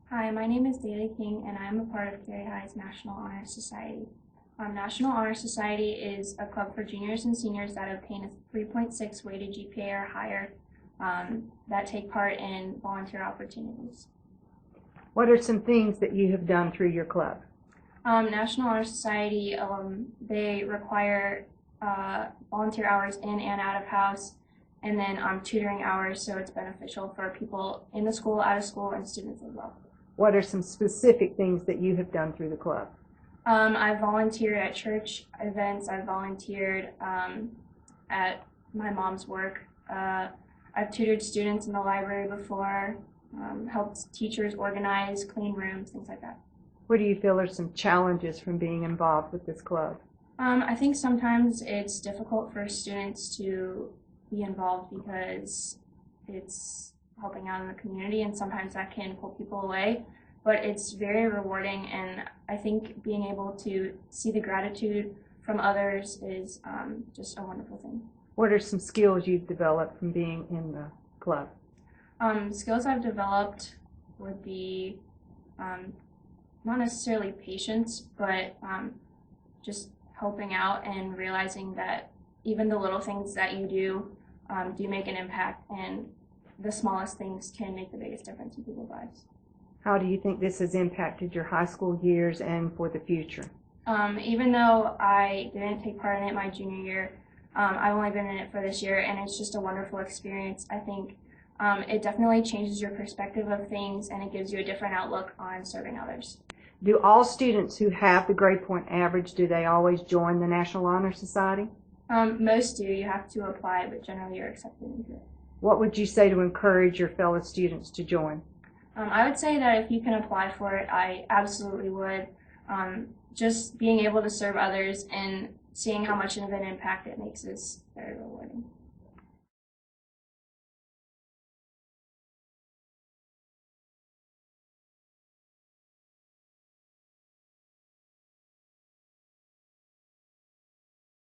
Hi, my name is Daly King, and I'm a part of Cary High's National Honor Society. National Honor Society is a club for juniors and seniors that obtain a 3.6 weighted GPA or higher that take part in volunteer opportunities. What are some things that you have done through your club? National Honor Society, they require volunteer hours in and out of house, and then tutoring hours, so it's beneficial for people in the school, out of school, and students as well. What are some specific things that you have done through the club? I've volunteered at church events. I've volunteered at my mom's work. I've tutored students in the library before, helped teachers organize, clean rooms, things like that. What do you feel are some challenges from being involved with this club? I think sometimes it's difficult for students to be involved because it's helping out in the community, and sometimes that can pull people away. But it's very rewarding, and I think being able to see the gratitude from others is just a wonderful thing. What are some skills you've developed from being in the club? Skills I've developed would be not necessarily patience, but just helping out and realizing that even the little things that you do make an impact, and the smallest things can make the biggest difference in people's lives. How do you think this has impacted your high school years and for the future? Even though I didn't take part in it my junior year, I've only been in it for this year, and it's just a wonderful experience. I think it definitely changes your perspective of things, and it gives you a different outlook on serving others. Do all students who have the grade point average, do they always join the National Honor Society? Most do. You have to apply, but generally you're accepted into it. What would you say to encourage your fellow students to join? I would say that if you can apply for it, I absolutely would. Just being able to serve others and seeing how much of an impact it makes is very rewarding.